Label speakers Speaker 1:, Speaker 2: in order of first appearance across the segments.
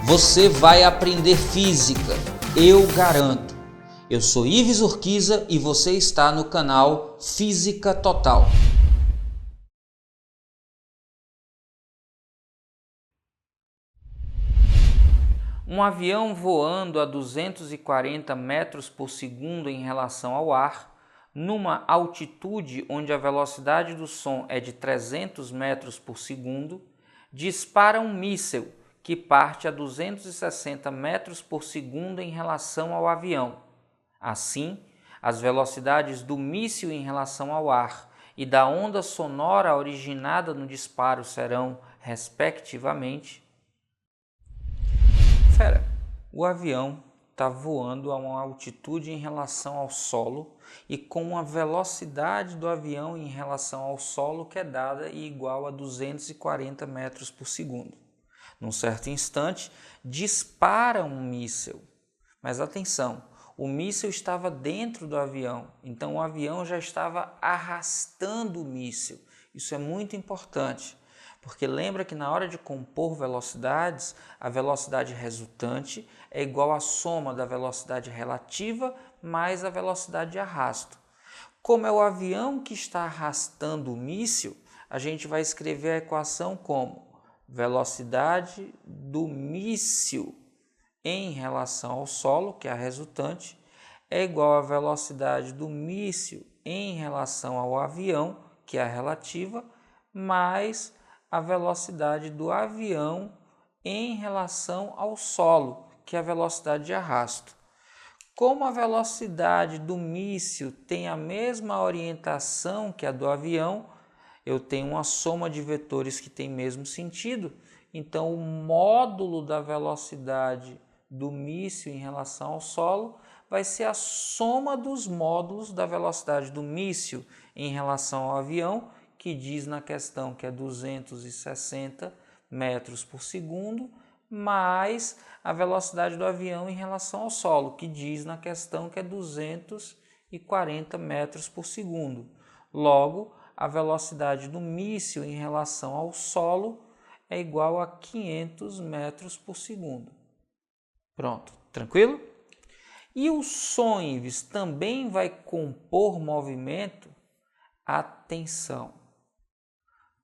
Speaker 1: Você vai aprender física, eu garanto. Eu sou Ives Urquiza e você está no canal Física Total. Um avião voando a 240 metros por segundo em relação ao ar, numa altitude onde a velocidade do som é de 300 metros por segundo, dispara um míssil que parte a 260 metros por segundo em relação ao avião. Assim, as velocidades do míssil em relação ao ar e da onda sonora originada no disparo serão, respectivamente. O avião está voando a uma altitude em relação ao solo e com uma velocidade do avião em relação ao solo que é dada e igual a 240 metros por segundo. Num certo instante, dispara um míssil. Mas atenção, o míssil estava dentro do avião, então o avião já estava arrastando o míssil. Isso é muito importante, porque lembra que na hora de compor velocidades, a velocidade resultante é igual à soma da velocidade relativa mais a velocidade de arrasto. Como é o avião que está arrastando o míssil, a gente vai escrever a equação como velocidade do míssil em relação ao solo, que é a resultante, é igual à velocidade do míssil em relação ao avião, que é a relativa, mais a velocidade do avião em relação ao solo, que é a velocidade de arrasto. Como a velocidade do míssil tem a mesma orientação que a do avião, eu tenho uma soma de vetores que tem mesmo sentido, então o módulo da velocidade do míssil em relação ao solo vai ser a soma dos módulos da velocidade do míssil em relação ao avião, que diz na questão que é 260 metros por segundo, mais a velocidade do avião em relação ao solo, que diz na questão que é 240 metros por segundo. Logo, a velocidade do míssil em relação ao solo é igual a 500 metros por segundo. Pronto, tranquilo? E o som, Ives, também vai compor movimento? Atenção!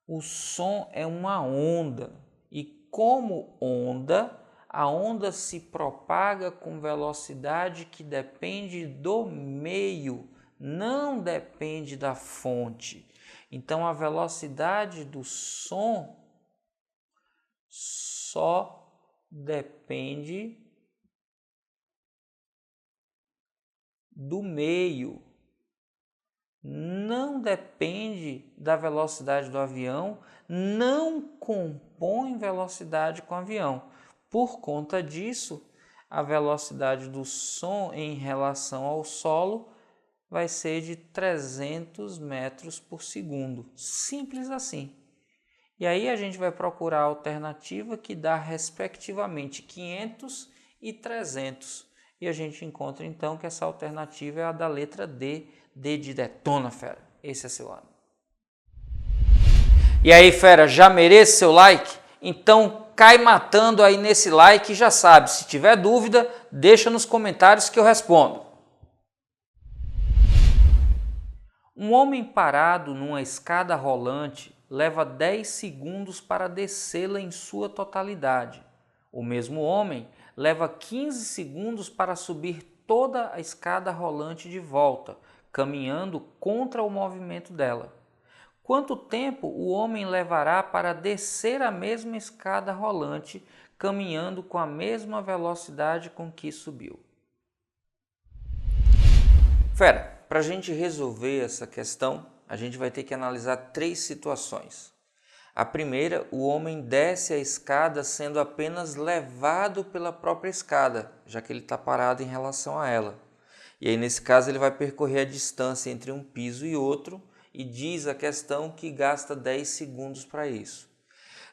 Speaker 1: O som é uma onda e, como onda, a onda se propaga com velocidade que depende do meio, não depende da fonte. Então, a velocidade do som só depende do meio, não depende da velocidade do avião, não compõe velocidade com o avião. Por conta disso, a velocidade do som em relação ao solo vai ser de 300 metros por segundo. Simples assim. E aí a gente vai procurar a alternativa que dá respectivamente 500 e 300. E a gente encontra então que essa alternativa é a da letra D, D de detona, fera. Esse é seu ano. E aí, fera, já merece seu like? Então cai matando aí nesse like e já sabe, se tiver dúvida, deixa nos comentários que eu respondo. Um homem parado numa escada rolante leva 10 segundos para descê-la em sua totalidade. O mesmo homem leva 15 segundos para subir toda a escada rolante de volta, caminhando contra o movimento dela. Quanto tempo o homem levará para descer a mesma escada rolante, caminhando com a mesma velocidade com que subiu? Fera, para a gente resolver essa questão, a gente vai ter que analisar 3 situações. A primeira, o homem desce a escada sendo apenas levado pela própria escada, já que ele está parado em relação a ela. E aí, nesse caso, ele vai percorrer a distância entre um piso e outro e diz a questão que gasta 10 segundos para isso.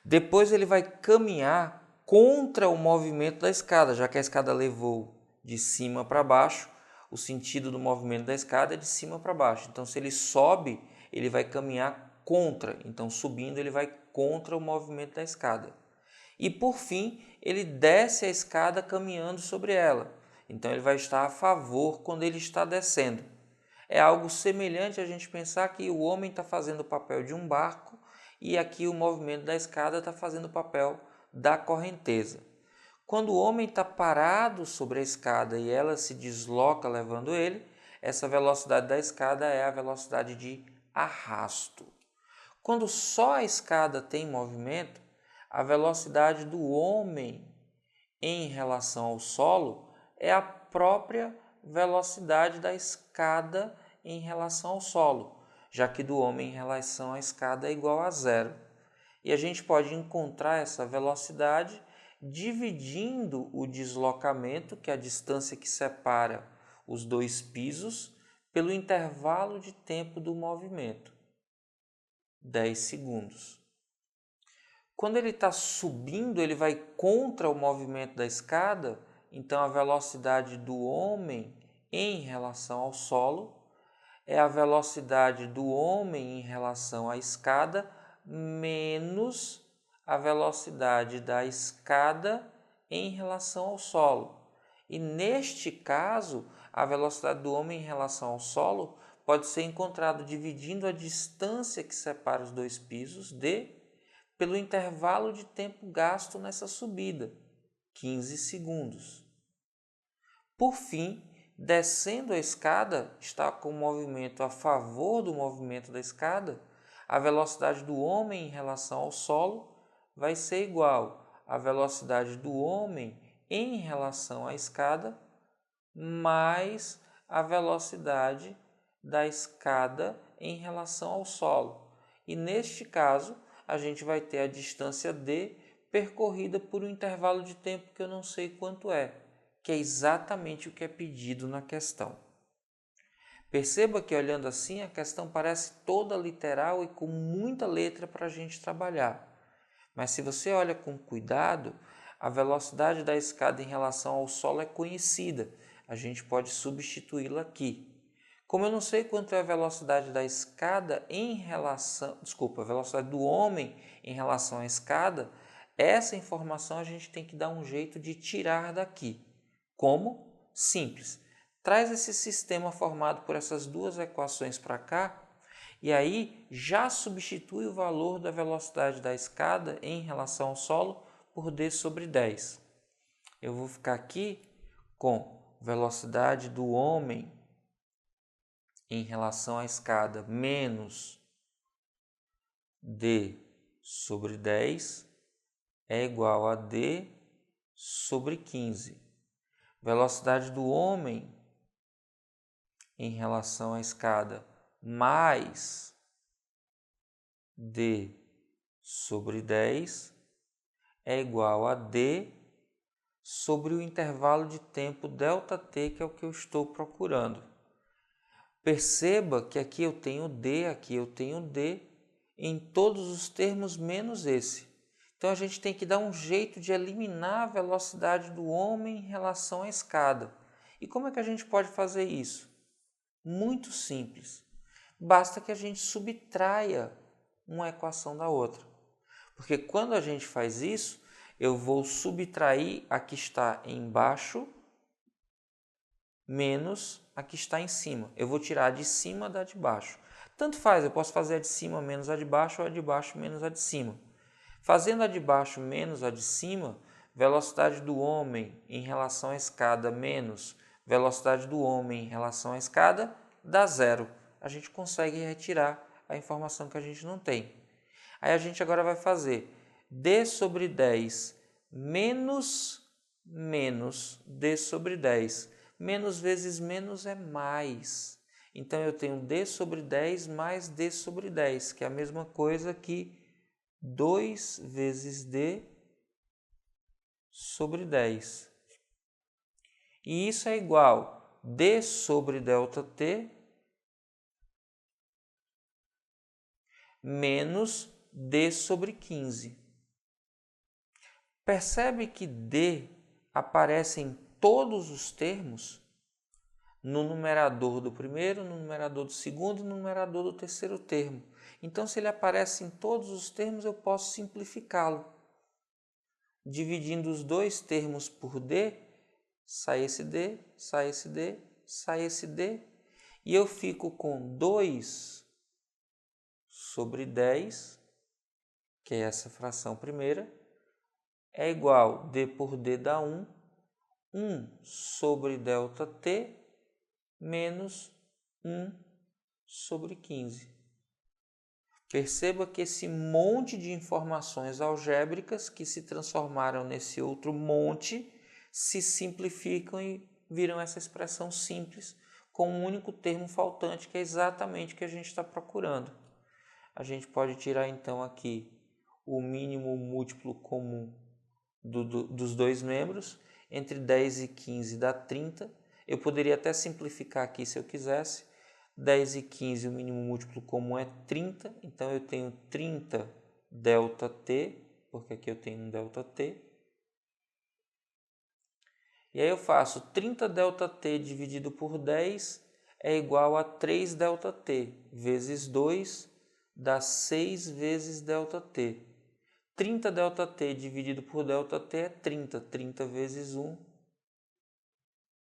Speaker 1: Depois ele vai caminhar contra o movimento da escada, já que a escada levou de cima para baixo, o sentido do movimento da escada é de cima para baixo. Então, se ele sobe, ele vai caminhar contra. Então, subindo, ele vai contra o movimento da escada. E por fim, ele desce a escada caminhando sobre ela. Então ele vai estar a favor quando ele está descendo. É algo semelhante a gente pensar que o homem está fazendo o papel de um barco e aqui o movimento da escada está fazendo o papel da correnteza. Quando o homem está parado sobre a escada e ela se desloca levando ele, essa velocidade da escada é a velocidade de arrasto. Quando só a escada tem movimento, a velocidade do homem em relação ao solo é a própria velocidade da escada em relação ao solo, já que do homem em relação à escada é igual a zero. E a gente pode encontrar essa velocidade dividindo o deslocamento, que é a distância que separa os dois pisos, pelo intervalo de tempo do movimento, 10 segundos. Quando ele está subindo, ele vai contra o movimento da escada, então a velocidade do homem em relação ao solo é a velocidade do homem em relação à escada menos a velocidade da escada em relação ao solo. E neste caso, a velocidade do homem em relação ao solo pode ser encontrada dividindo a distância que separa os dois pisos, d, pelo intervalo de tempo gasto nessa subida, 15 segundos. Por fim, descendo a escada, está com o movimento a favor do movimento da escada, a velocidade do homem em relação ao solo vai ser igual à velocidade do homem em relação à escada mais a velocidade da escada em relação ao solo. E neste caso, a gente vai ter a distância d percorrida por um intervalo de tempo que eu não sei quanto é, que é exatamente o que é pedido na questão. Perceba que olhando assim a questão parece toda literal e com muita letra para a gente trabalhar. Mas se você olha com cuidado, a velocidade da escada em relação ao solo é conhecida. A gente pode substituí-la aqui. Como eu não sei quanto é a velocidade da escada em relação, a velocidade do homem em relação à escada, essa informação a gente tem que dar um jeito de tirar daqui. Como? Simples. Traz esse sistema formado por essas duas equações para cá e aí já substitui o valor da velocidade da escada em relação ao solo por d sobre 10. Eu vou ficar aqui com velocidade do homem em relação à escada menos d sobre 10 é igual a d sobre 15. Velocidade do homem em relação à escada mais d sobre 10 é igual a d sobre o intervalo de tempo ΔT, que é o que eu estou procurando. Perceba que aqui eu tenho d, aqui eu tenho d, em todos os termos menos esse. Então a gente tem que dar um jeito de eliminar a velocidade do homem em relação à escada. E como é que a gente pode fazer isso? Muito simples. Basta que a gente subtraia uma equação da outra. Porque quando a gente faz isso, eu vou subtrair a que está embaixo menos a que está em cima. Eu vou tirar a de cima da de baixo. Tanto faz, eu posso fazer a de cima menos a de baixo ou a de baixo menos a de cima. Fazendo a de baixo menos a de cima, velocidade do homem em relação à escada menos velocidade do homem em relação à escada dá zero. A gente consegue retirar a informação que a gente não tem. Aí a gente agora vai fazer d sobre 10 menos d sobre 10. Menos vezes menos é mais. Então eu tenho d sobre 10 mais d sobre 10, que é a mesma coisa que 2 vezes d sobre 10. E isso é igual a d sobre ΔT menos d sobre 15. Percebe que d aparece em todos os termos? No numerador do primeiro, no numerador do segundo e no numerador do terceiro termo. Então, se ele aparece em todos os termos, eu posso simplificá-lo. dividindo os dois termos por D, sai esse D, sai esse D, sai esse D, e eu fico com 2 sobre 10, que é essa fração primeira, é igual D por D dá 1, 1 sobre ΔT menos 1 sobre 15. Perceba que esse monte de informações algébricas que se transformaram nesse outro monte se simplificam e viram essa expressão simples com um único termo faltante, que é exatamente o que a gente está procurando. A gente pode tirar então aqui o mínimo múltiplo comum dos dois membros, entre 10 e 15 dá 30. Eu poderia até simplificar aqui se eu quisesse. 10 e 15, o mínimo múltiplo comum é 30, então eu tenho 30 ΔT, porque aqui eu tenho um ΔT. E aí eu faço 30 ΔT dividido por 10 é igual a 3 ΔT, vezes 2 dá 6 vezes ΔT. 30 ΔT dividido por ΔT é 30, 30 vezes 1,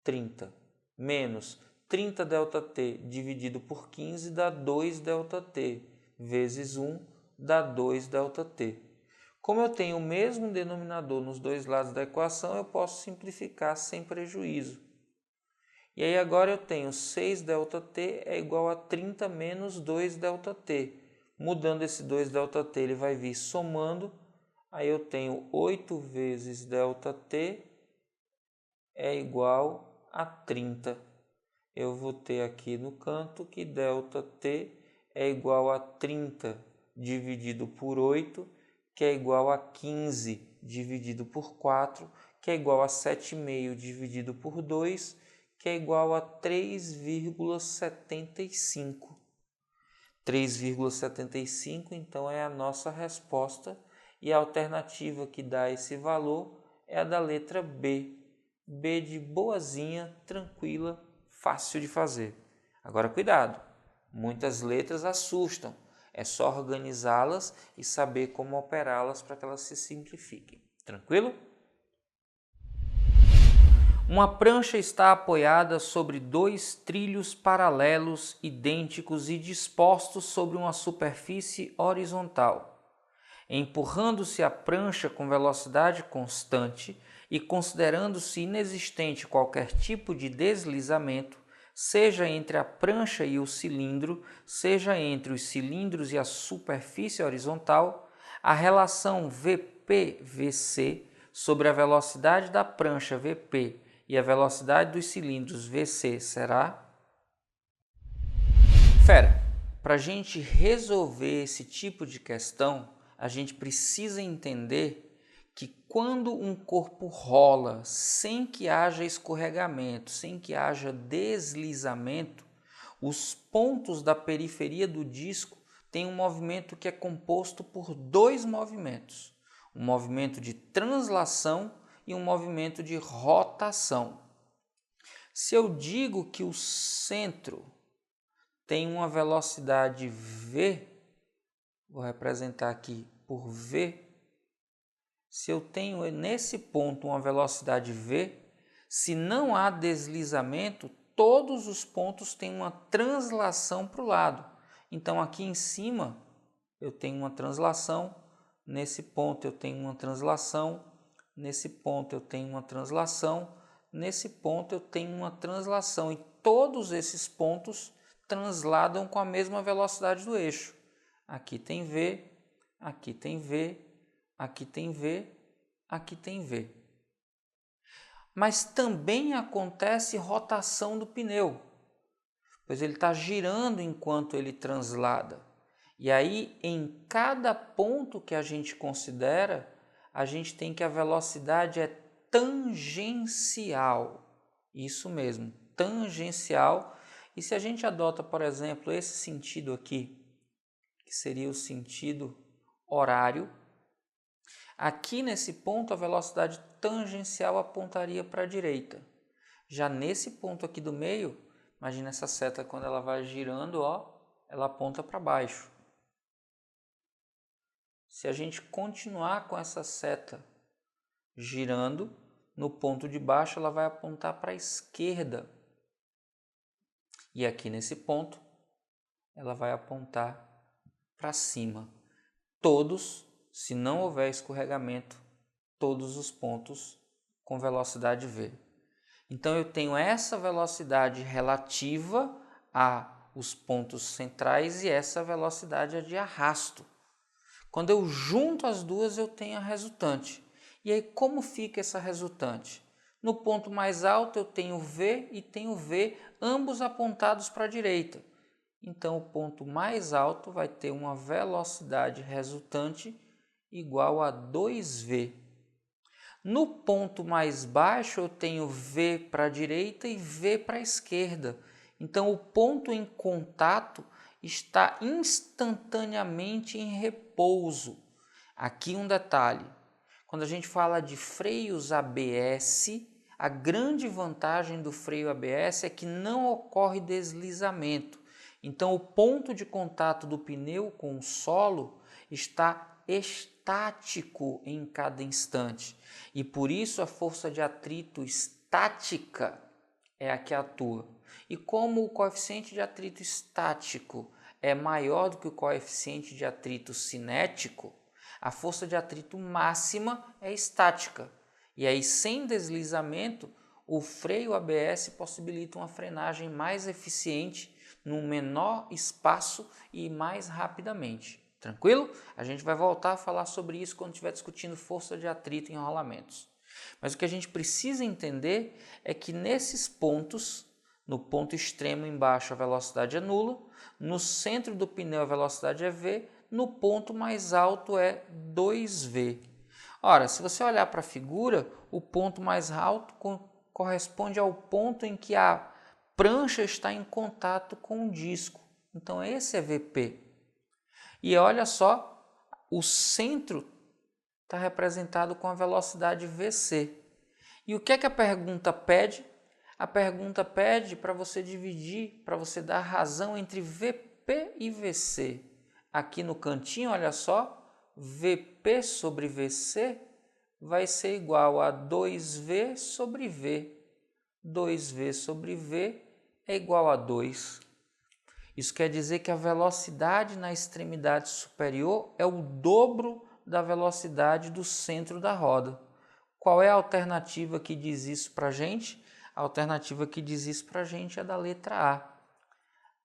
Speaker 1: 30, menos 30 ΔT dividido por 15 dá 2 ΔT, vezes 1 dá 2 ΔT. Como eu tenho o mesmo denominador nos dois lados da equação, eu posso simplificar sem prejuízo. E aí agora eu tenho 6 ΔT é igual a 30 menos 2 ΔT. Mudando esse 2 ΔT, ele vai vir somando. Aí eu tenho 8 vezes ΔT é igual a 30. Eu vou ter aqui no canto que ΔT é igual a 30 dividido por 8, que é igual a 15 dividido por 4, que é igual a 7,5 dividido por 2, que é igual a 3,75. 3,75 então é a nossa resposta, e a alternativa que dá esse valor é a da letra B. B de boazinha, tranquila, fácil de fazer. Agora cuidado, muitas letras assustam, é só organizá-las e saber como operá-las para que elas se simplifiquem. Tranquilo? Uma prancha está apoiada sobre 2 trilhos paralelos, idênticos e dispostos sobre uma superfície horizontal. Empurrando-se a prancha com velocidade constante e considerando-se inexistente qualquer tipo de deslizamento, seja entre a prancha e o cilindro, seja entre os cilindros e a superfície horizontal, a relação VP/VC sobre a velocidade da prancha VP e a velocidade dos cilindros VC será... Para a gente resolver esse tipo de questão, a gente precisa entender que quando um corpo rola sem que haja escorregamento, sem que haja deslizamento, os pontos da periferia do disco têm um movimento que é composto por 2 movimentos, um movimento de translação e um movimento de rotação. Se eu digo que o centro tem uma velocidade v, vou representar aqui por v. Se eu tenho nesse ponto uma velocidade v, se não há deslizamento, todos os pontos têm uma translação para o lado. Então aqui em cima eu tenho uma translação, nesse ponto eu tenho uma translação, nesse ponto eu tenho uma translação, nesse ponto eu tenho uma translação, e todos esses pontos transladam com a mesma velocidade do eixo. Aqui tem V, aqui tem V, aqui tem V, aqui tem V. Mas também acontece rotação do pneu, pois ele está girando enquanto ele translada. E aí, em cada ponto que a gente considera, a gente tem que a velocidade é tangencial. Isso mesmo, tangencial. E se a gente adota, por exemplo, esse sentido aqui, que seria o sentido horário, aqui nesse ponto a velocidade tangencial apontaria para a direita. Já nesse ponto aqui do meio, imagina essa seta quando ela vai girando, ó, ela aponta para baixo. Se a gente continuar com essa seta girando, no ponto de baixo ela vai apontar para a esquerda. E aqui nesse ponto, ela vai apontar para cima. Todos, se não houver escorregamento, todos os pontos com velocidade v. Então eu tenho essa velocidade relativa aos pontos centrais e essa velocidade de arrasto. Quando eu junto as duas, eu tenho a resultante. E aí como fica essa resultante? No ponto mais alto eu tenho v e tenho v, ambos apontados para a direita. Então o ponto mais alto vai ter uma velocidade resultante igual a 2v. No ponto mais baixo eu tenho v para a direita e v para a esquerda. Então o ponto em contato está instantaneamente em repouso. Aqui um detalhe, quando a gente fala de freios ABS, a grande vantagem do freio ABS é que não ocorre deslizamento. Então o ponto de contato do pneu com o solo está estático em cada instante. E por isso a força de atrito estática é a que atua. E como o coeficiente de atrito estático é maior do que o coeficiente de atrito cinético, a força de atrito máxima é estática. E aí, sem deslizamento, o freio ABS possibilita uma frenagem mais eficiente num menor espaço e mais rapidamente. Tranquilo? A gente vai voltar a falar sobre isso quando estiver discutindo força de atrito em rolamentos. Mas o que a gente precisa entender é que nesses pontos, no ponto extremo embaixo a velocidade é nula, no centro do pneu a velocidade é v, no ponto mais alto é 2v. Ora, se você olhar para a figura, o ponto mais alto corresponde ao ponto em que a prancha está em contato com o disco. Então esse é Vp. E olha só, o centro está representado com a velocidade Vc. E o que é que a pergunta pede? A pergunta pede para você dividir, para você dar razão entre Vp e Vc. Aqui no cantinho, olha só, Vp sobre Vc vai ser igual a 2v sobre v. 2v sobre v é igual a 2. Isso quer dizer que a velocidade na extremidade superior é o dobro da velocidade do centro da roda. Qual é a alternativa que diz isso para a gente? A alternativa que diz isso para a gente é da letra A.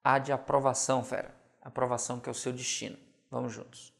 Speaker 1: A de aprovação, fera. Aprovação que é o seu destino. Vamos juntos.